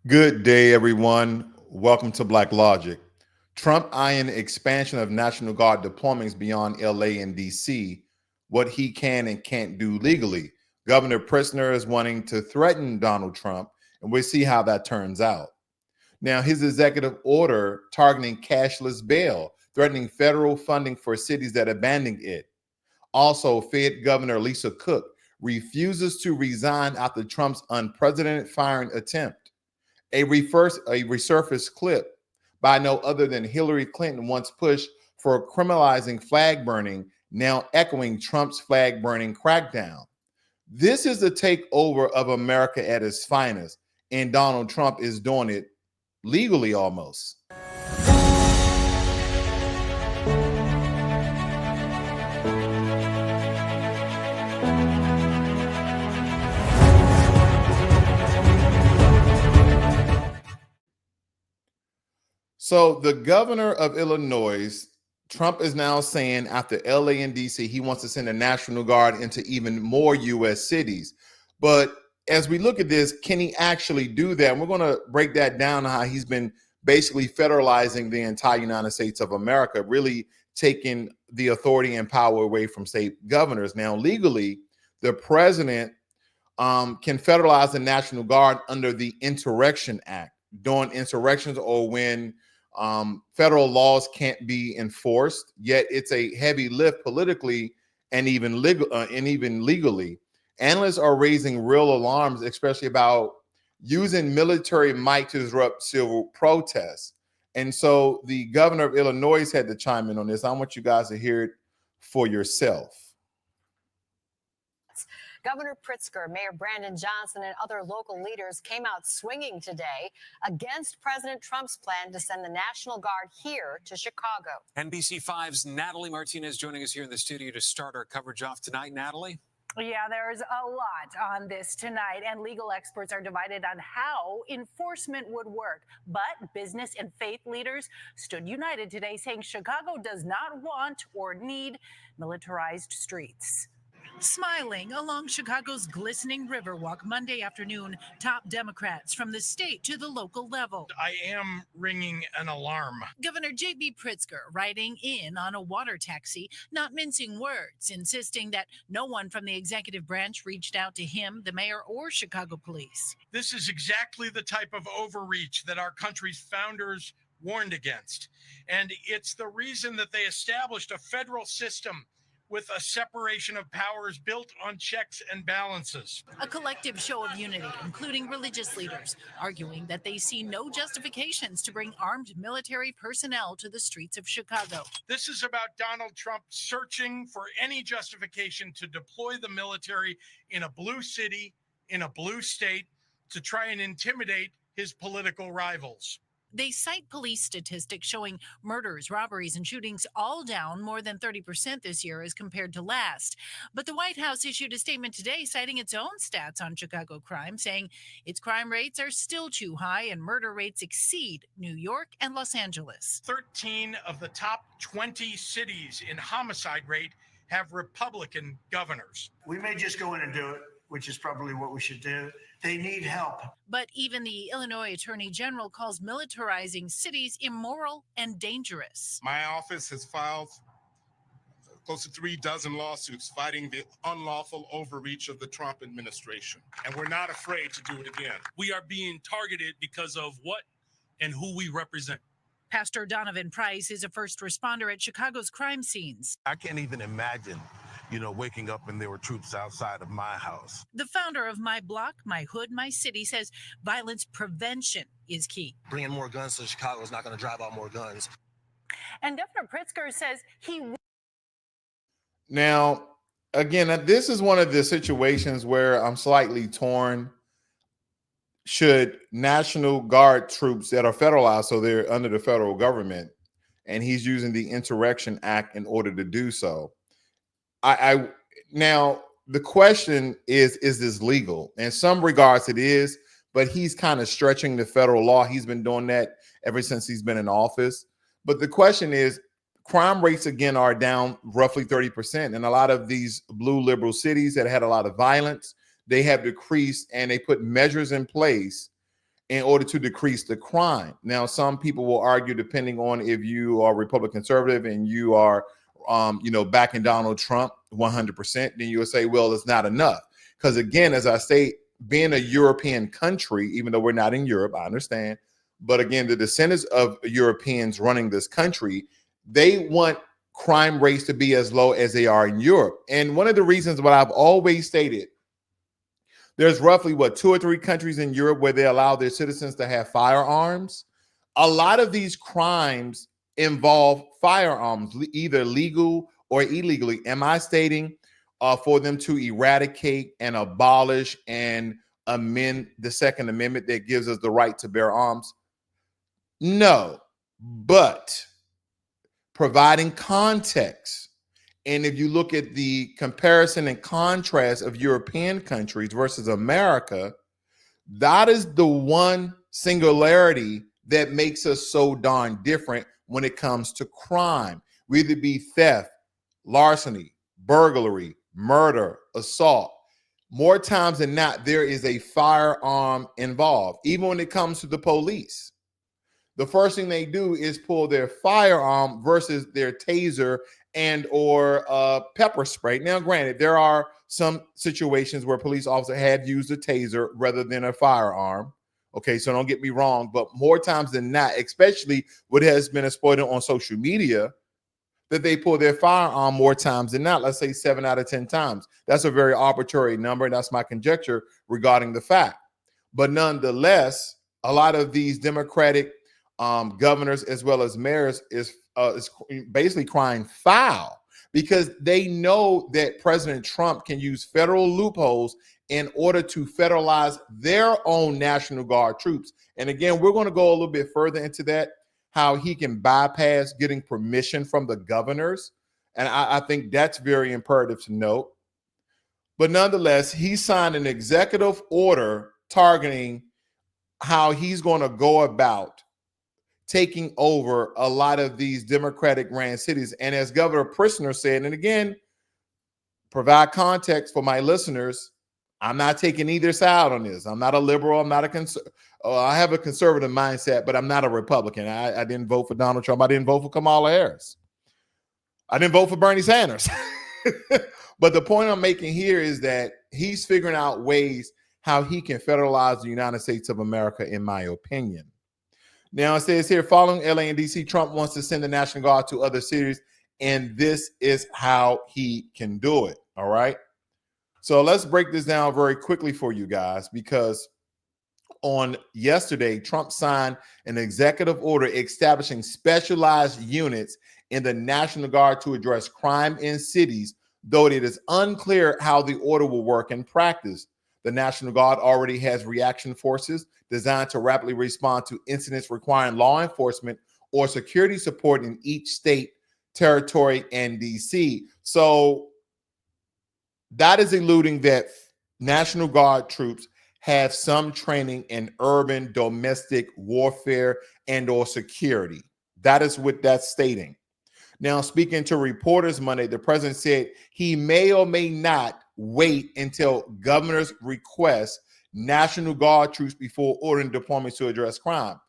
Good day, everyone. Welcome to Black Logic. Trump eyeing expansion of National Guard deployments beyond LA and DC, what he can and can't do legally. Governor Pritzker is wanting to threaten Donald Trump, and we'll see how that turns out. Now, his executive order targeting cashless bail, threatening federal funding for cities that abandoned it. Also, Fed Governor Lisa Cook refuses to resign after Trump's unprecedented firing attempt. A resurfaced clip by no other than Hillary Clinton once pushed for criminalizing flag burning, now echoing Trump's flag burning crackdown. This is the takeover of America at its finest, and Donald Trump is doing it legally almost. So the governor of Illinois, Trump is now saying after LA and DC, he wants to send a National Guard into even more US cities. But as we look at this, can he actually do that? And we're going to break that down, how he's been basically federalizing the entire United States of America, really taking the authority and power away from state governors. Now, legally, the president can federalize the National Guard under the Insurrection Act, during insurrections or when federal laws can't be enforced. Yet it's a heavy lift politically and even legally. Analysts are raising real alarms, especially about using military might to disrupt civil protests. And so the governor of Illinois had to chime in on this. I want you guys to hear it for yourself. Governor Pritzker, Mayor Brandon Johnson, and other local leaders came out swinging today against President Trump's plan to send the National Guard here to Chicago. NBC5's Natalie Martinez joining us here in the studio to start our coverage off tonight. Natalie? Yeah, there's a lot on this tonight, and legal experts are divided on how enforcement would work. But business and faith leaders stood united today, saying Chicago does not want or need militarized streets. Smiling along Chicago's glistening Riverwalk Monday afternoon, top Democrats from the state to the local level. I am ringing an alarm. Governor J.B. Pritzker riding in on a water taxi, not mincing words, insisting that no one from the executive branch reached out to him, the mayor, or Chicago police. This is exactly the type of overreach that our country's founders warned against. And it's the reason that they established a federal system with a separation of powers built on checks and balances. A collective show of unity, including religious leaders, arguing that they see no justifications to bring armed military personnel to the streets of Chicago. This is about Donald Trump searching for any justification to deploy the military in a blue city, in a blue state, to try and intimidate his political rivals. They cite police statistics showing murders, robberies, and shootings all down more than 30% this year as compared to last. But the White House issued a statement today citing its own stats on Chicago crime, saying its crime rates are still too high and murder rates exceed New York and Los Angeles. 13 of the top 20 cities in homicide rate have Republican governors. We may just go in and do it, which is probably what we should do. They need help. But even the Illinois Attorney General calls militarizing cities immoral and dangerous. My office has filed close to 36 lawsuits fighting the unlawful overreach of the Trump administration. And we're not afraid to do it again. We are being targeted because of what and who we represent. Pastor Donovan Price is a first responder at Chicago's crime scenes. I can't even imagine waking up and there were troops outside of my house. The founder of My Block, My Hood, My City says violence prevention is key. Bringing more guns to Chicago is not going to drive out more guns. And Governor Pritzker says he... Now, again, this is one of the situations where I'm slightly torn. Should National Guard troops that are federalized, so they're under the federal government, and he's using the Insurrection Act in order to do so. Now the question is this legal? In some regards it is, but he's kind of stretching the federal law. He's been doing that ever since he's been in office. But the question is, crime rates again are down roughly 30%. And a lot of these blue liberal cities that had a lot of violence, they have decreased, and they put measures in place in order to decrease the crime. Now, some people will argue, depending on if you are Republican conservative and you are, backing Donald Trump 100%, then you'll say, well, it's not enough. Because again, as I say, being a European country, even though we're not in Europe, I understand. But again, the descendants of Europeans running this country, they want crime rates to be as low as they are in Europe. And one of the reasons what I've always stated, there's roughly 2 or 3 countries in Europe where they allow their citizens to have firearms. A lot of these crimes involve firearms, either legal or illegally. Am I stating for them to eradicate and abolish and amend the Second Amendment that gives us the right to bear arms? No, but providing context. And if you look at the comparison and contrast of European countries versus America, that is the one singularity that makes us so darn different when it comes to crime. Whether it be theft, larceny, burglary, murder, assault. More times than not, there is a firearm involved. Even when it comes to the police, the first thing they do is pull their firearm versus their taser and or pepper spray. Now, granted, there are some situations where police officers have used a taser rather than a firearm. Okay, so don't get me wrong, but more times than not, especially what has been exploited on social media, that they pull their firearm more times than not. Let's say 7 out of 10 times. That's a very arbitrary number, and that's my conjecture regarding the fact. But nonetheless, a lot of these Democratic governors as well as mayors is basically crying foul because they know that President Trump can use federal loopholes in order to federalize their own National Guard troops. And again, we're going to go a little bit further into that, how he can bypass getting permission from the governors. And I think that's very imperative to note. But nonetheless, he signed an executive order targeting how he's going to go about taking over a lot of these Democratic ran cities. And as Governor Pritzker said, and again, provide context for my listeners, I'm not taking either side on this. I'm not a liberal. I'm not a I have a conservative mindset, but I'm not a Republican. I didn't vote for Donald Trump. I didn't vote for Kamala Harris. I didn't vote for Bernie Sanders. But the point I'm making here is that he's figuring out ways how he can federalize the United States of America, in my opinion. Now it says here, following LA and DC, Trump wants to send the National Guard to other cities, and this is how he can do it. All right. So let's break this down very quickly for you guys, because on yesterday, Trump signed an executive order establishing specialized units in the National Guard to address crime in cities, though it is unclear how the order will work in practice. The National Guard already has reaction forces designed to rapidly respond to incidents requiring law enforcement or security support in each state, territory, and DC. So that is alluding that National Guard troops have some training in urban domestic warfare and or security. That is what that's stating. Now, speaking to reporters Monday, the president said he may or may not wait until governors request National Guard troops before ordering deployments to address crime.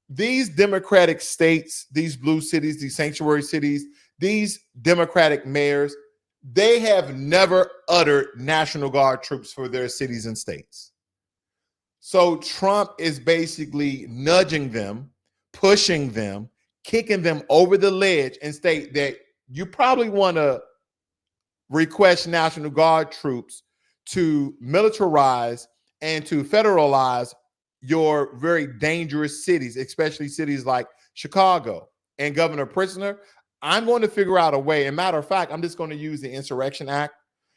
These Democratic states, these blue cities, these sanctuary cities, these Democratic mayors, they have never uttered National Guard troops for their cities and states. So Trump is basically nudging them, pushing them, kicking them over the ledge and state that you probably want to request National Guard troops to militarize and to federalize your very dangerous cities, especially cities like Chicago. And Governor Pritzker, I'm going to figure out a way. And matter of fact, I'm just going to use the Insurrection Act.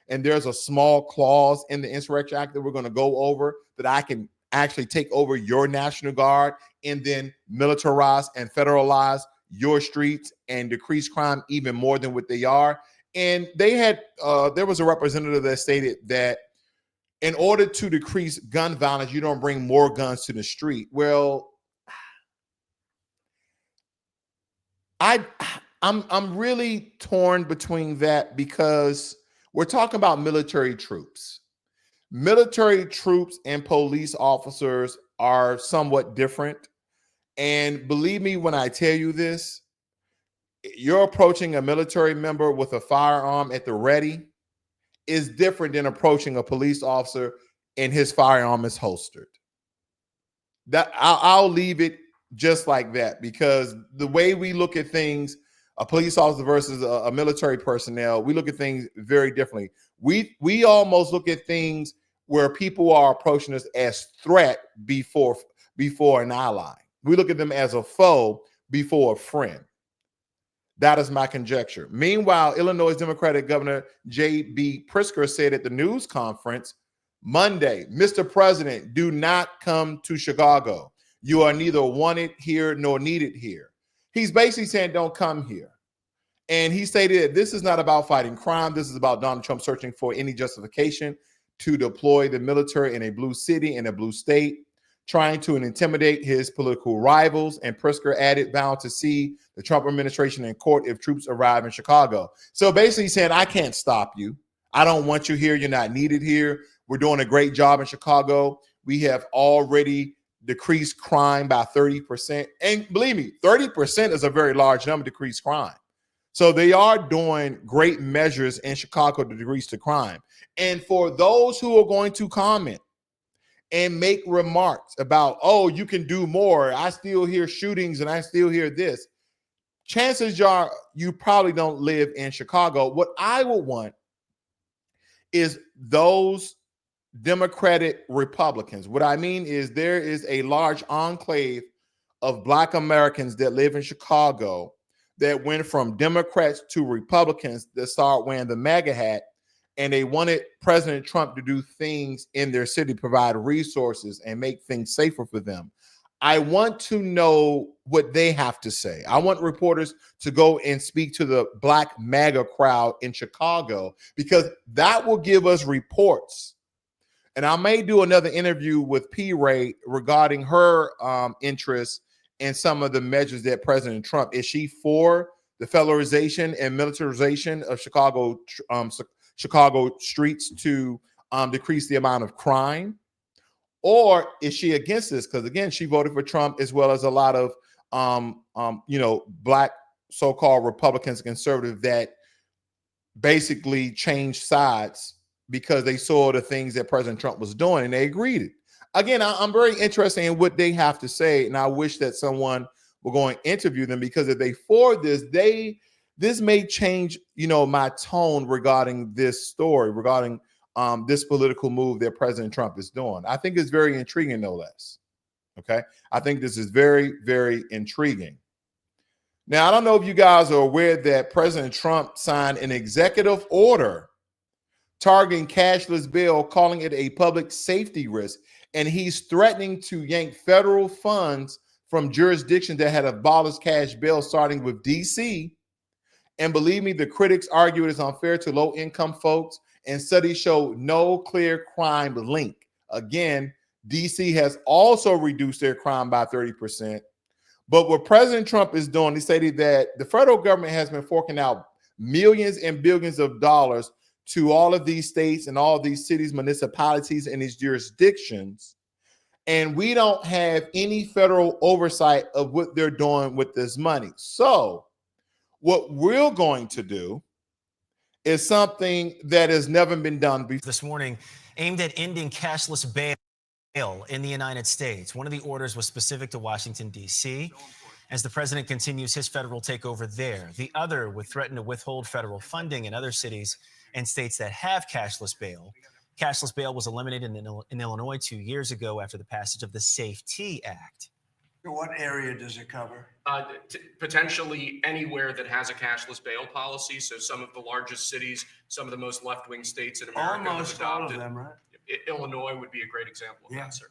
And there's a small clause in the Insurrection Act that we're going to go over that I can actually take over your National Guard and then militarize and federalize your streets and decrease crime even more than what they are. And they had, there was a representative that stated that in order to decrease gun violence, you don't bring more guns to the street. Well, I'm really torn between that, because we're talking about military troops. Military troops and police officers are somewhat different. And believe me when I tell you this, you're approaching a military member with a firearm at the ready is different than approaching a police officer and his firearm is holstered. That I'll leave it just like that, because the way we look at things, a police officer versus a military personnel, we look at things very differently. We almost look at things where people are approaching us as threat before an ally. We look at them as a foe before a friend. That is my conjecture. Meanwhile, Illinois Democratic Governor J.B. Pritzker said at the news conference Monday, Mr. President, do not come to Chicago. You are neither wanted here nor needed here. He's basically saying don't come here. And he stated that this is not about fighting crime. This is about Donald Trump searching for any justification to deploy the military in a blue city, in a blue state, trying to intimidate his political rivals. And Pritzker added, bound to see the Trump administration in court if troops arrive in Chicago. So basically saying, I can't stop you. I don't want you here. You're not needed here. We're doing a great job in Chicago. We have already decreased crime by 30%. And believe me, 30% is a very large number to decrease crime. So they are doing great measures in Chicago to decrease the crime. And for those who are going to comment and make remarks about, oh, you can do more, I still hear shootings and I still hear this, chances are you probably don't live in Chicago. What I would want is those Democratic Republicans. What I mean is there is a large enclave of Black Americans that live in Chicago that went from Democrats to Republicans that start wearing the MAGA hat, and they wanted President Trump to do things in their city, provide resources and make things safer for them. I want to know what they have to say. I want reporters to go and speak to the Black MAGA crowd in Chicago, because that will give us reports. And I may do another interview with P. Ray regarding her interest in some of the measures that President Trump, is she for the federalization and militarization of Chicago streets to decrease the amount of crime? Or is she against this? Because again, she voted for Trump, as well as a lot of Black so-called Republicans and conservatives that basically changed sides because they saw the things that President Trump was doing and they agreed. Again, I'm very interested in what they have to say, and I wish that someone will go and interview them, because if they forward this may change, my tone regarding this story, regarding this political move that President Trump is doing. I think it's very intriguing, no less. Okay, I think this is very, very intriguing. Now, I don't know if you guys are aware that President Trump signed an executive order targeting cashless bail, calling it a public safety risk. And he's threatening to yank federal funds from jurisdictions that had abolished cash bail, starting with DC. And believe me, the critics argue it is unfair to low-income folks, and studies show no clear crime link. Again, DC has also reduced their crime by 30%. But what President Trump is doing, he stated that the federal government has been forking out millions and billions of dollars to all of these states and all these cities, municipalities, and these jurisdictions. And we don't have any federal oversight of what they're doing with this money. So what we're going to do is something that has never been done before. This morning, aimed at ending cashless bail in the United States. One of the orders was specific to Washington, D.C., as the president continues his federal takeover there. The other would threaten to withhold federal funding in other cities and states that have cashless bail. Cashless bail was eliminated in Illinois 2 years ago after the passage of the SAFE-T Act. What area does it cover? Potentially anywhere that has a cashless bail policy. So some of the largest cities, some of the most left-wing states in America. Almost all of them, right? Illinois would be a great example of that, sir.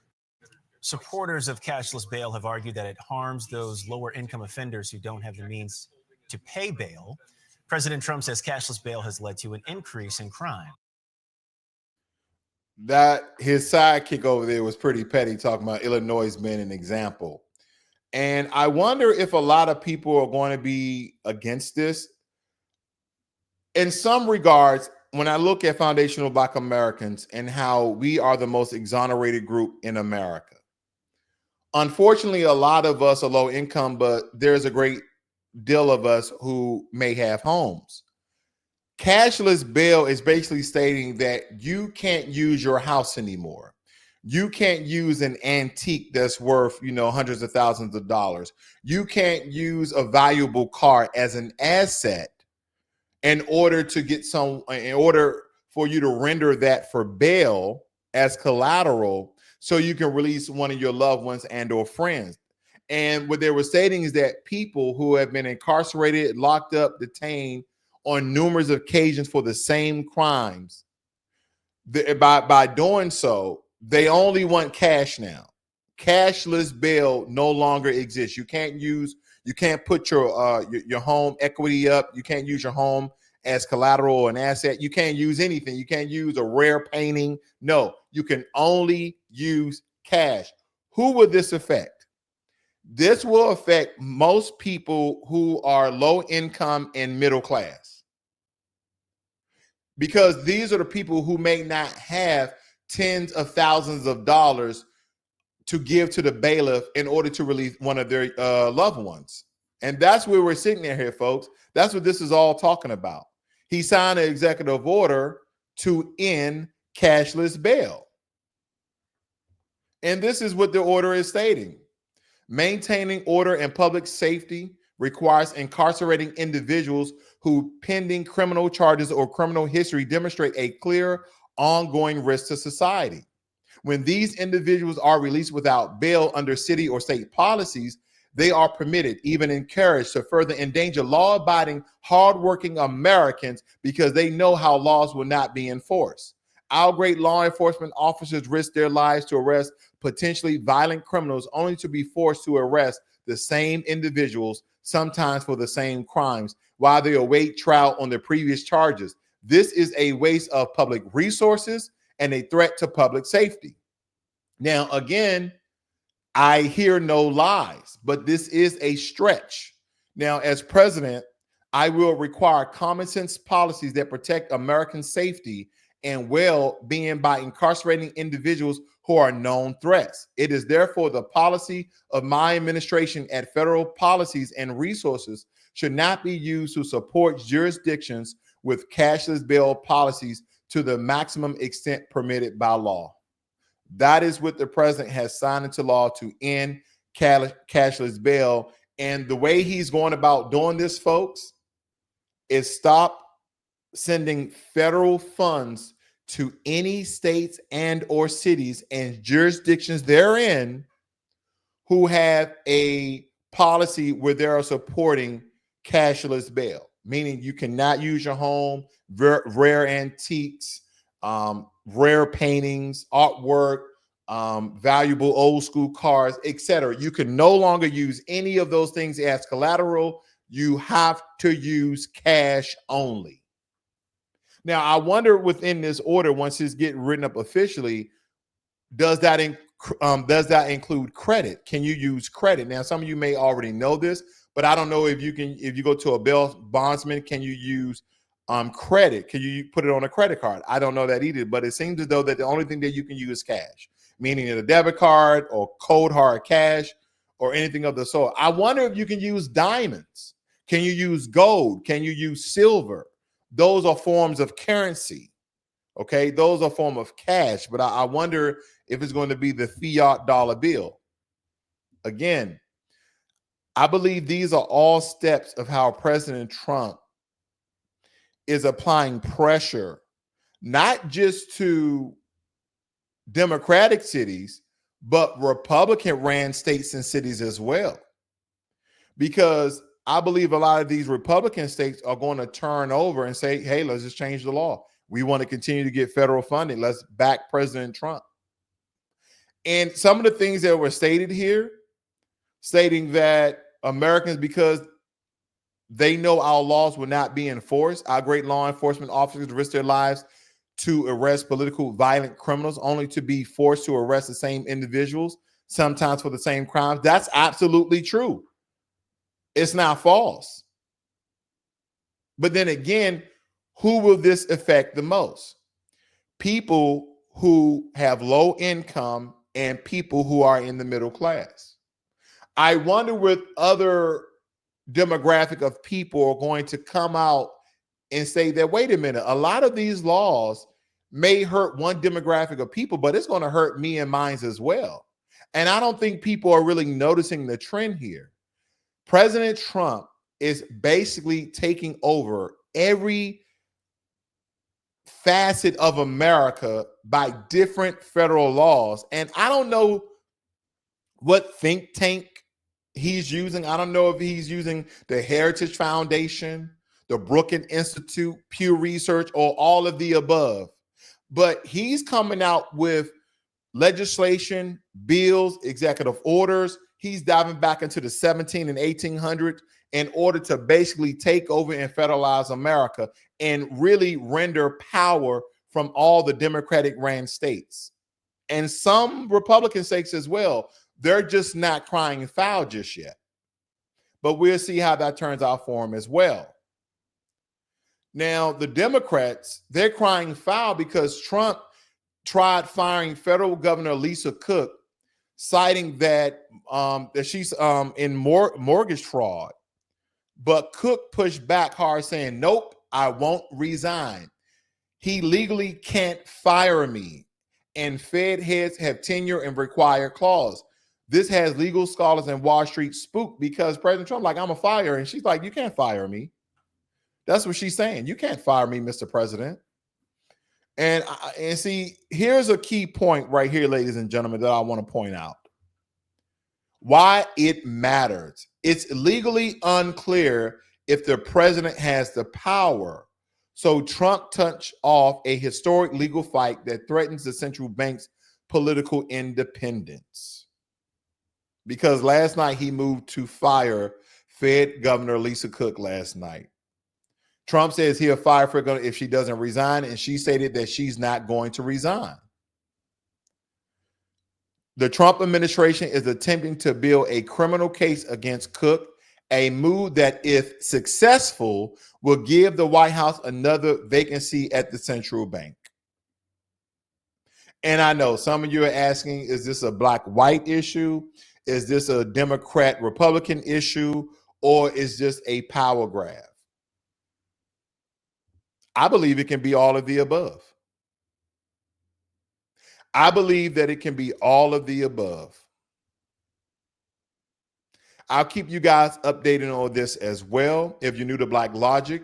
Supporters of cashless bail have argued that it harms those lower-income offenders who don't have the means to pay bail. President Trump says cashless bail has led to an increase in crime. That his sidekick over there was pretty petty, talking about Illinois being an example. And I wonder if a lot of people are going to be against this. In some regards, when I look at foundational Black Americans and how we are the most exonerated group in America, Unfortunately, a lot of us are low income, but there's a great deal of us who may have homes. Cashless bail is basically stating that you can't use your house anymore. You can't use an antique that's worth, hundreds of thousands of dollars. You can't use a valuable car as an asset in order for you to render that for bail as collateral so you can release one of your loved ones and or friends. And what they were stating is that people who have been incarcerated, locked up, detained on numerous occasions for the same crimes, by doing so, they only want cash now. Cashless bail no longer exists. You can't put your home equity up. You can't use your home as collateral or an asset. You can't use anything. You can't use a rare painting. No, you can only use cash. Who will this affect? This will affect most people who are low income and middle class, because these are the people who may not have tens of thousands of dollars to give to the bailiff in order to release one of their loved ones. And that's where we're sitting here, folks. That's what this is all talking about. He signed an executive order to end cashless bail. And this is what the order is stating. Maintaining order and public safety requires incarcerating individuals who, pending criminal charges or criminal history, demonstrate a clear ongoing risk to society. When these individuals are released without bail under city or state policies, they are permitted, even encouraged, to further endanger law-abiding, hardworking Americans because they know how laws will not be enforced. Our great law enforcement officers risk their lives to arrest potentially violent criminals, only to be forced to arrest the same individuals, sometimes for the same crimes, while they await trial on their previous charges. This is a waste of public resources and a threat to public safety. Now, again, I hear no lies, but this is a stretch. Now, as president, I will require common sense policies that protect American safety and well-being by incarcerating individuals who are known threats. It is therefore the policy of my administration at federal policies and resources should not be used to support jurisdictions with cashless bail policies to the maximum extent permitted by law. That is what the president has signed into law to end cashless bail. And the way he's going about doing this, folks, is stop sending federal funds to any states and or cities and jurisdictions therein who have a policy where they are supporting cashless bail, meaning you cannot use your home, rare antiques, rare paintings, artwork, valuable old school cars, etc. You can no longer use any of those things as collateral. You have to use cash only. Now, I wonder within this order, once it's getting written up officially, does that include credit? Can you use credit? Now, some of you may already know this, but I don't know if you go to a bail bondsman, can you use credit? Can you put it on a credit card? I don't know that either, but it seems as though that the only thing that you can use is cash, meaning a debit card or cold hard cash or anything of the sort. I wonder if you can use diamonds. Can you use gold? Can you use silver? Those are forms of currency. Okay, those are a form of cash, but I wonder if it's going to be the fiat dollar bill. Again, I believe these are all steps of how President Trump is applying pressure, not just to Democratic cities, but Republican-ran states and cities as well. Because I believe a lot of these Republican states are going to turn over and say, hey, let's just change the law. We want to continue to get federal funding. Let's back President Trump. And some of the things that were stated here, stating that Americans, because they know our laws will not be enforced, our great law enforcement officers risk their lives to arrest political violent criminals, only to be forced to arrest the same individuals, sometimes for the same crimes. That's absolutely true. It's not false. But then again, who will this affect the most? People who have low income and people who are in the middle class. I wonder what other demographic of people are going to come out and say that, wait a minute, a lot of these laws may hurt one demographic of people, but it's going to hurt me and mine as well. And I don't think people are really noticing the trend here. President Trump is basically taking over every facet of America by different federal laws. And I don't know what think tank he's using. I don't know if he's using the Heritage Foundation, the Brookings Institute, Pew Research, or all of the above. But he's coming out with legislation, bills, executive orders. He's diving back into the 17 and 1800s in order to basically take over and federalize America and really render power from all the Democratic ran states and some Republican states as well. They're just not crying foul just yet. But we'll see how that turns out for them as well. Now, the Democrats, they're crying foul because Trump tried firing federal Governor Lisa Cook, citing that she's in mortgage fraud. But Cook pushed back hard, saying, nope, I won't resign. He legally can't fire me. And Fed heads have tenure and require clause. This has legal scholars in Wall Street spooked because President Trump, like, I'm a fire. And she's like, you can't fire me. That's what she's saying. You can't fire me, Mr. President. And see, here's a key point right here, ladies and gentlemen, that I want to point out. Why it matters. It's legally unclear if the president has the power. So Trump touched off a historic legal fight that threatens the central bank's political independence. Because last night he moved to fire Fed Governor Lisa Cook last night. Trump says he'll fire her if she doesn't resign, and she stated that she's not going to resign. The Trump administration is attempting to build a criminal case against Cook, a move that, if successful, will give the White House another vacancy at the central bank. And I know some of you are asking, is this a black-white issue? Is this a Democrat-Republican issue? Or is this a power grab? I believe it can be all of the above. I believe that it can be all of the above. I'll keep you guys updated on this as well. If you're new to Black Logic,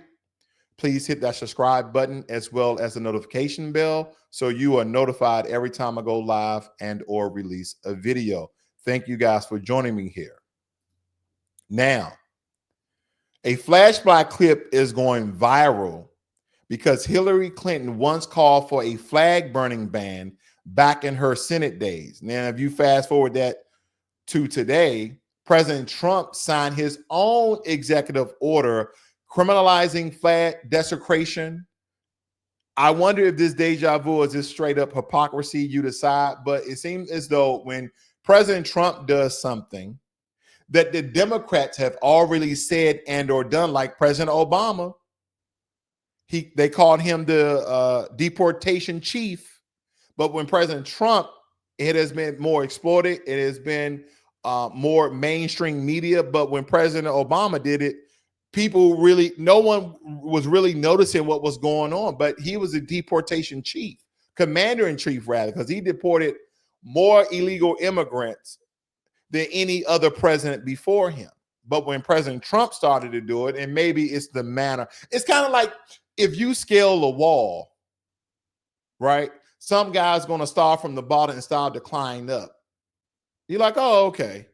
please hit that subscribe button as well as the notification bell so you are notified every time I go live and or release a video. Thank you guys for joining me here. Now, a flashback clip is going viral because Hillary Clinton once called for a flag burning ban back in her Senate days. Now, if you fast forward that to today, President Trump signed his own executive order criminalizing flag desecration. I wonder if this deja vu is just straight up hypocrisy, you decide, but it seems as though when President Trump does something that the Democrats have already said and or done, like President Obama, they called him the deportation chief. But when President Trump, it has been more exploited. It has been more mainstream media. But when President Obama did it, no one was really noticing what was going on. But he was a deportation chief, commander in chief, rather, because he deported more illegal immigrants than any other president before him. But when President Trump started to do it, and maybe it's the manner, it's kind of like if you scale a wall, right? Some guy's going to start from the bottom and start to climb up. You're like, oh, okay.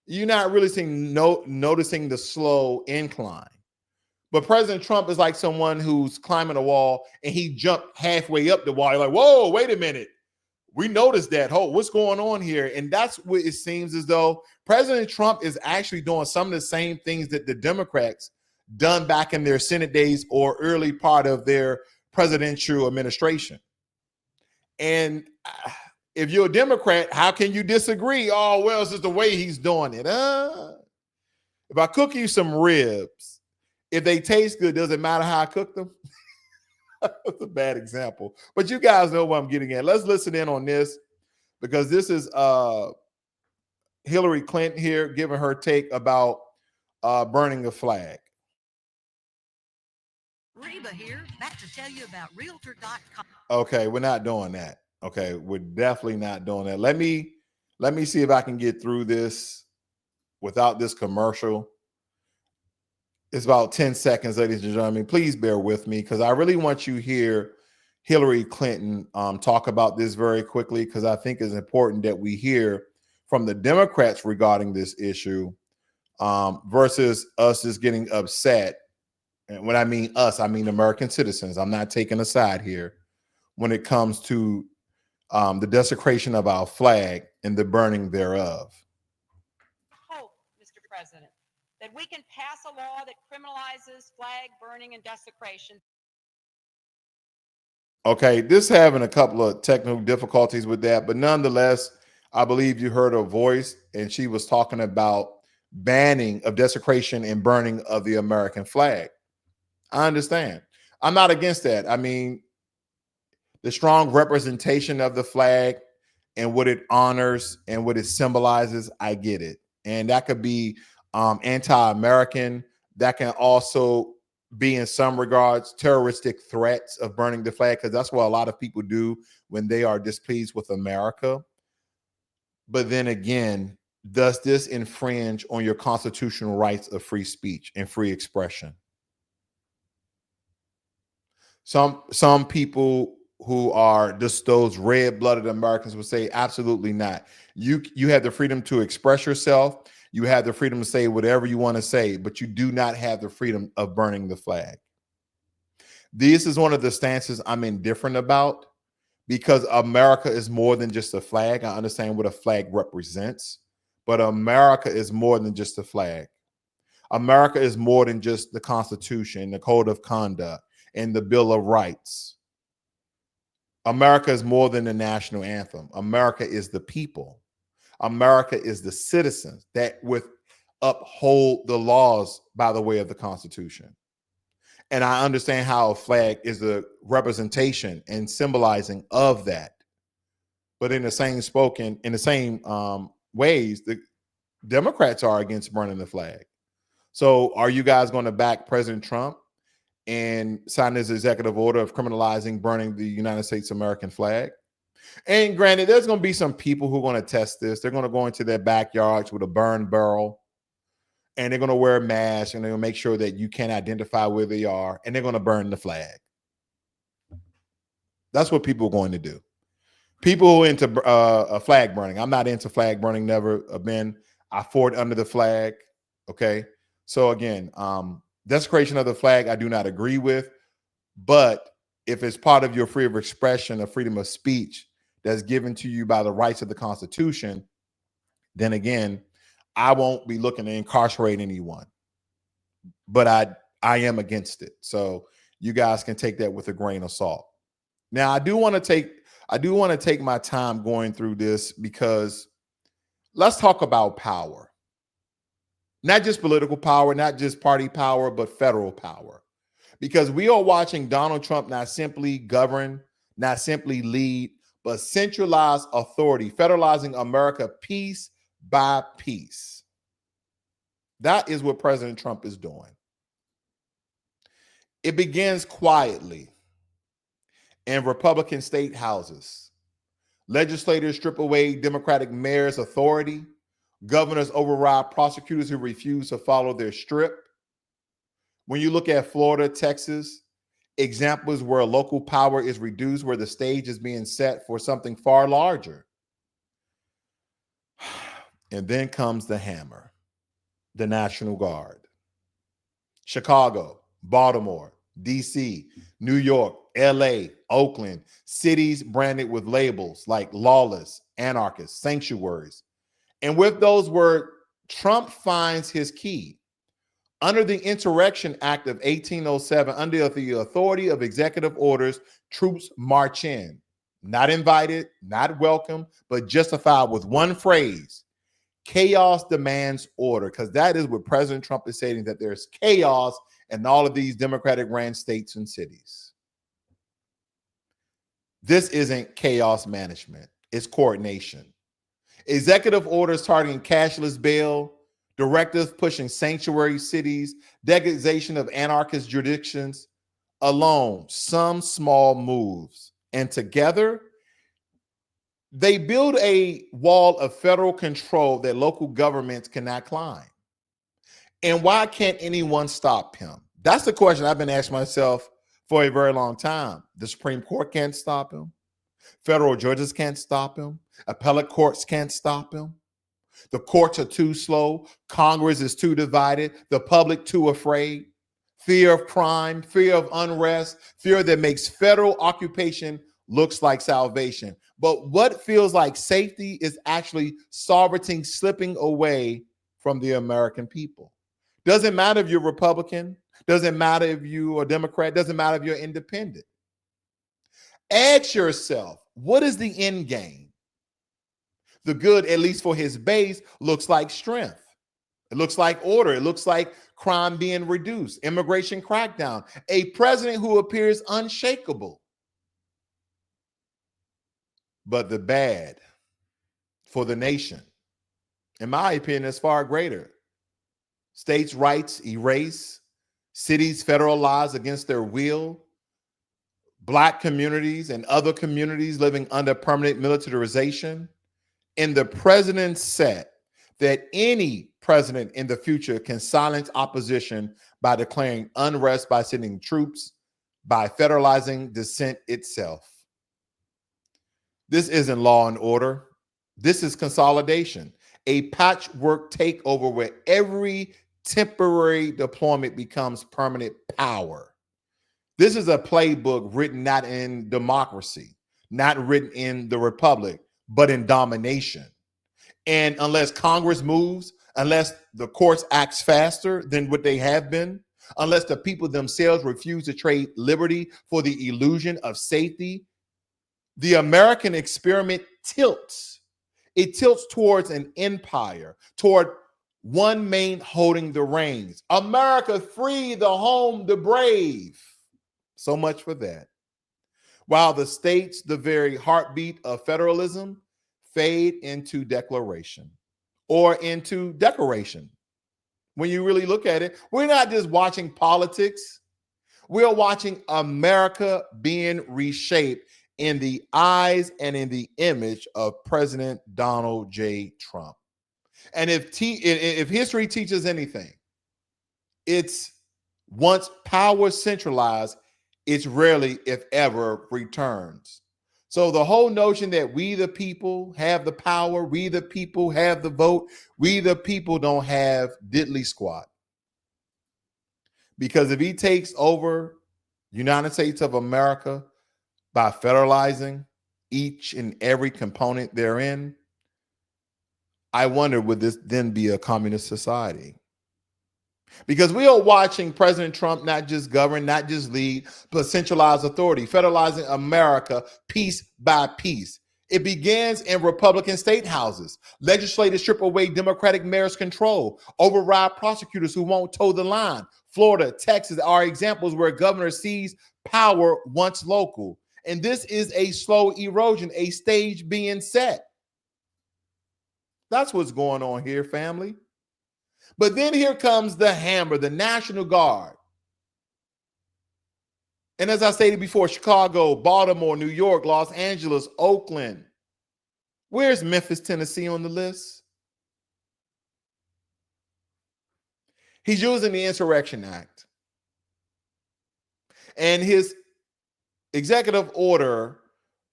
You're not really noticing the slow incline. But President Trump is like someone who's climbing a wall and he jumped halfway up the wall. You're like, whoa, wait a minute. We noticed that. Oh, what's going on here? And that's what it seems as though President Trump is actually doing some of the same things that the Democrats done back in their Senate days or early part of their presidential administration. And if you're a Democrat, how can you disagree? Oh, well, it's just the way he's doing it. If I cook you some ribs, if they taste good, does it matter how I cook them? That's a bad example. But you guys know what I'm getting at. Let's listen in on this. because this is Hillary Clinton here giving her take about burning a flag. Reba here, back to tell you about Realtor.com. Okay, we're not doing that. Okay, we're definitely not doing that. Let me see if I can get through this without this commercial. It's about 10 seconds, ladies and gentlemen. Please bear with me because I really want you to hear Hillary Clinton talk about this very quickly, because I think it's important that we hear from the Democrats regarding this issue versus us just getting upset. And when I mean us, I mean American citizens. I'm not taking a side here when it comes to the desecration of our flag and the burning thereof. Hope, Mr. President, that we can pass a law that criminalizes flag burning and desecration. Okay, this having a couple of technical difficulties with that, but nonetheless, I believe you heard her voice, and she was talking about banning of desecration and burning of the American flag. I understand. I'm not against that. I mean, the strong representation of the flag and what it honors and what it symbolizes, I get it. And that could be anti-American. That can also be, in some regards, terroristic threats of burning the flag, because that's what a lot of people do when they are displeased with America. But then again, does this infringe on your constitutional rights of free speech and free expression? Some people who are just those red-blooded Americans would say absolutely not. You have the freedom to express yourself. You have the freedom to say whatever you want to say, but you do not have the freedom of burning the flag. This is one of the stances I'm indifferent about, because America is more than just a flag. I understand what a flag represents, but America is more than just a flag. America is more than just the Constitution, the Code of Conduct, and the Bill of Rights. America is more than the national anthem. America is the people. America is the citizens that uphold the laws by the way of the Constitution. And I understand how a flag is a representation and symbolizing of that. But in the same ways, the Democrats are against burning the flag. So are you guys going to back President Trump and sign this executive order of criminalizing burning the United States American flag? And granted, there's going to be some people who are going to test this. They're going to go into their backyards with a burn barrel, and they're going to wear a mask, and they're going to make sure that you can't identify where they are, and they're going to burn the flag. That's what people are going to do. People who are into flag burning. I'm not into flag burning, never been. I fought under the flag, okay? So again, desecration of the flag, I do not agree with, but if it's part of your freedom of expression, a freedom of speech that's given to you by the rights of the Constitution, then again, I won't be looking to incarcerate anyone. But I am against it. So you guys can take that with a grain of salt. Now, I do want to take my time going through this, because let's talk about power. Not just political power, not just party power, but federal power. Because we are watching Donald Trump not simply govern, not simply lead, but centralize authority, federalizing America piece by piece. That is what President Trump is doing. It begins quietly in Republican state houses. Legislators strip away Democratic mayors' authority. Governors override prosecutors who refuse to follow their strip. When you look at Florida, Texas, examples where local power is reduced, where the stage is being set for something far larger. And then comes the hammer, the National Guard. Chicago, Baltimore, DC, New York, LA, Oakland, cities branded with labels like lawless, anarchist, sanctuaries. And with those words, Trump finds his key. Under the Insurrection Act of 1807, under the authority of executive orders, troops march in. Not invited, not welcome, but justified with one phrase: chaos demands order. Because that is what President Trump is saying, that there's chaos in all of these Democratic-ran states and cities. This isn't chaos management. It's coordination. Executive orders targeting cashless bail, directives pushing sanctuary cities, degradation of anarchist jurisdictions, alone, some small moves. And together, they build a wall of federal control that local governments cannot climb. And why can't anyone stop him? That's the question I've been asking myself for a very long time. The Supreme Court can't stop him. Federal judges can't stop him. Appellate courts can't stop him. The courts are too slow. Congress is too divided. The public too afraid. Fear of crime, fear of unrest, fear that makes federal occupation looks like salvation. But what feels like safety is actually sovereignty slipping away from the American people. Doesn't matter if you're Republican. Doesn't matter if you're a Democrat. Doesn't matter if you're independent. Ask yourself, what is the end game? The good, at least for his base, looks like strength. It looks like order. It looks like crime being reduced, immigration crackdown, a president who appears unshakable. But the bad for the nation, in my opinion, is far greater. States' rights erased, cities federalized against their will, Black communities and other communities living under permanent militarization, and the president said that any president in the future can silence opposition by declaring unrest, by sending troops, by federalizing dissent itself. This isn't law and order. This is consolidation, a patchwork takeover where every temporary deployment becomes permanent power. This is a playbook written not in democracy, not written in the republic, but in domination. And unless Congress moves, unless the courts acts faster than what they have been, unless the people themselves refuse to trade liberty for the illusion of safety, the American experiment tilts. It tilts towards an empire, toward one man holding the reins. America, free the home, the brave. So much for that. While the states, the very heartbeat of federalism, fade into declaration or into decoration. When you really look at it, we're not just watching politics. We're watching America being reshaped in the eyes and in the image of President Donald J. Trump. And if history teaches anything, it's once power centralized, it's rarely, if ever, returns. So the whole notion that we the people have the power, we the people have the vote, we the people don't have diddly squat. Because if he takes over United States of America by federalizing each and every component therein, I wonder, would this then be a communist society? Because we are watching President Trump not just govern, not just lead, but centralize authority, federalizing America piece by piece. It begins in Republican state houses. Legislators strip away Democratic mayors' control, override prosecutors who won't toe the line. Florida, Texas are examples where governors seize power once local. And this is a slow erosion, a stage being set. That's what's going on here, family. But then here comes the hammer, the National Guard. And as I stated before, Chicago, Baltimore, New York, Los Angeles, Oakland. Where's Memphis, Tennessee on the list? He's using the Insurrection Act. And his executive order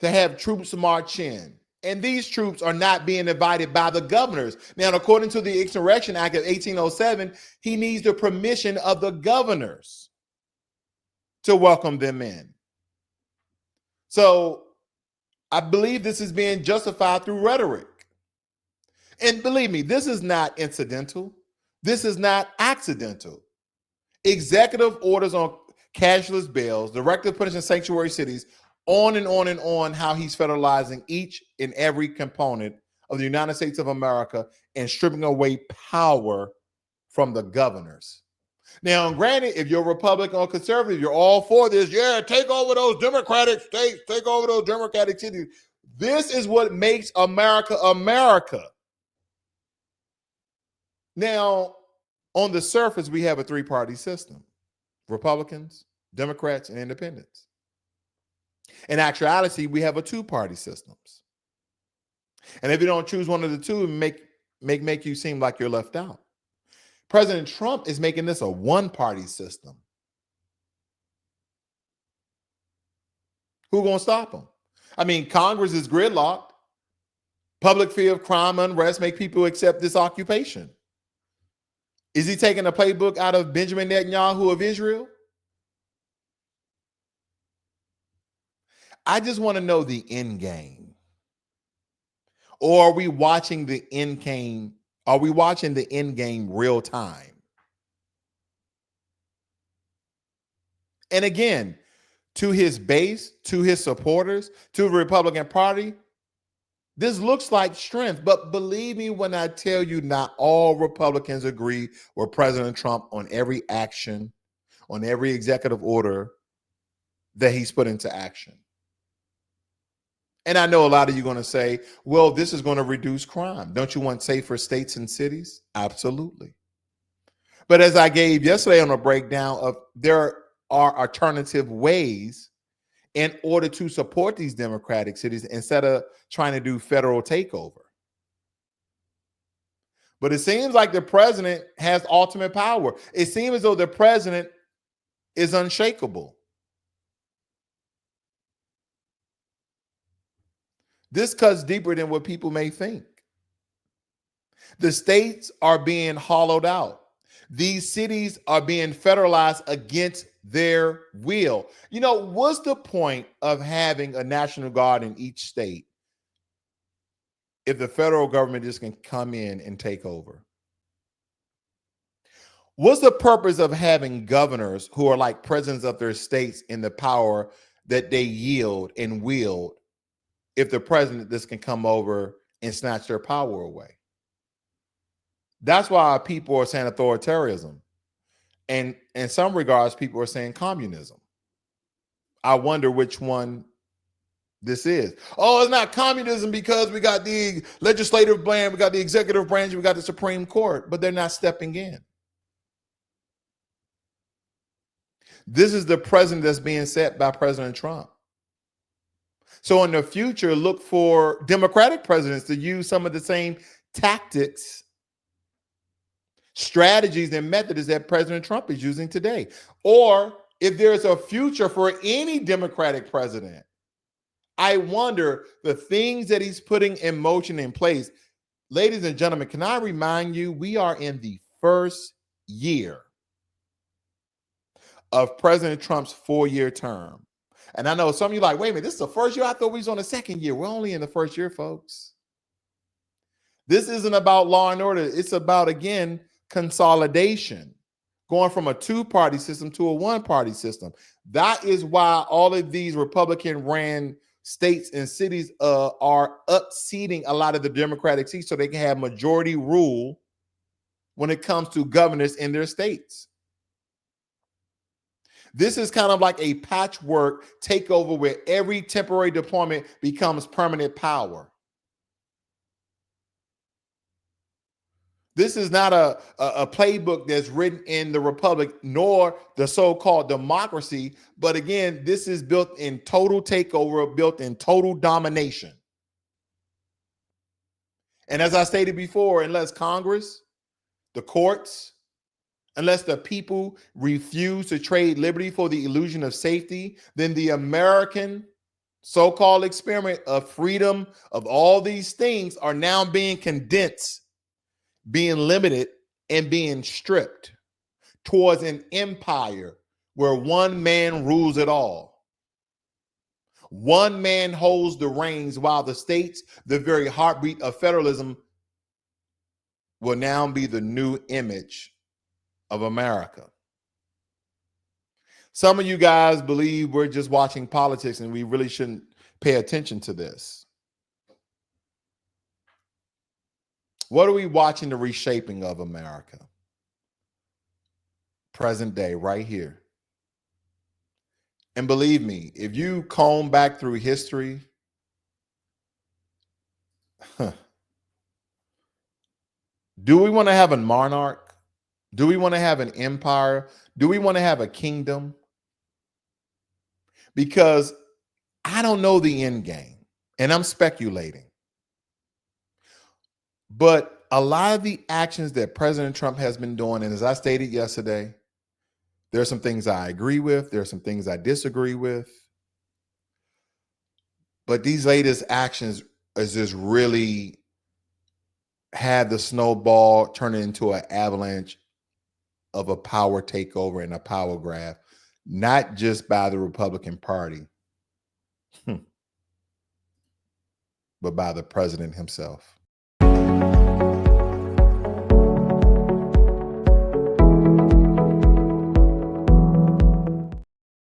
to have troops march in. And these troops are not being invited by the governors. Now, according to the Insurrection Act of 1807, he needs the permission of the governors to welcome them in. So I believe this is being justified through rhetoric. And believe me, this is not incidental. This is not accidental. Executive orders on cashless bails, directive punishing sanctuary cities, on and on and on, how he's federalizing each and every component of the United States of America and stripping away power from the governors. Now, granted, if you're Republican or conservative, you're all for this. Yeah, take over those Democratic states, take over those Democratic cities. This is what makes America America. Now, on the surface, we have a three-party system: Republicans, Democrats, and Independents. In actuality, we have a two-party system. And if you don't choose one of the two, it make you seem like you're left out. President Trump is making this a one-party system. Who's going to stop him? I mean, Congress is gridlocked. Public fear of crime, unrest make people accept this occupation. Is he taking a playbook out of Benjamin Netanyahu of Israel? I just want to know the end game. Or are we watching the end game? Are we watching the end game real time? And again, to his base, to his supporters, to the Republican Party, this looks like strength. But believe me when I tell you, not all Republicans agree with President Trump on every action, on every executive order that he's put into action. And I know a lot of you are going to say, well, this is going to reduce crime. Don't you want safer states and cities? Absolutely. But as I gave yesterday on a breakdown of, there are alternative ways in order to support these democratic cities instead of trying to do federal takeover. But it seems like the president has ultimate power. It seems as though the president is unshakable. This cuts deeper than what people may think. The states are being hollowed out. These cities are being federalized against their will. You know, what's the point of having a National Guard in each state if the federal government just can come in and take over? What's the purpose of having governors who are like presidents of their states in the power that they yield and wield if the president just can come over and snatch their power away? That's why people are saying authoritarianism. And in some regards, people are saying communism. I wonder which one this is. Oh, it's not communism because we got the legislative branch, we got the executive branch, we got the Supreme Court, but they're not stepping in. This is the president that's being set by President Trump. So in the future, look for Democratic presidents to use some of the same tactics, strategies, and methods that President Trump is using today. Or if there's a future for any Democratic president, I wonder the things that he's putting in motion in place. Ladies and gentlemen, can I remind you, we are in the first year of President Trump's 4-year term. And I know some of you are like, wait a minute, this is the first year? I thought we was on the second year. We're only in the first year, folks. This isn't about law and order. It's about, again, consolidation, going from a two-party system to a one-party system. That is why all of these Republican-ran states and cities are upseating a lot of the Democratic seats so they can have majority rule when it comes to governors in their states. This is kind of like a patchwork takeover where every temporary deployment becomes permanent power. This is not a playbook that's written in the Republic nor the so-called democracy. But again, this is built in total takeover, built in total domination. And as I stated before, unless Congress, the courts, unless the people refuse to trade liberty for the illusion of safety, then the American so-called experiment of freedom of all these things are now being condensed, being limited, and being stripped towards an empire where one man rules it all. One man holds the reins while the states, the very heartbeat of federalism, will now be the new image of America. Some of you guys believe we're just watching politics and we really shouldn't pay attention to this. What are we watching the reshaping of America? Present day, right here. And believe me, if you comb back through history, Do we want to have a monarch? Do we want to have an empire? Do we want to have a kingdom? Because I don't know the end game, and I'm speculating. But a lot of the actions that President Trump has been doing, and as I stated yesterday, there are some things I agree with, there are some things I disagree with. But these latest actions is just really had the snowball turn into an avalanche of a power takeover and a power grab, not just by the Republican Party, but by the president himself.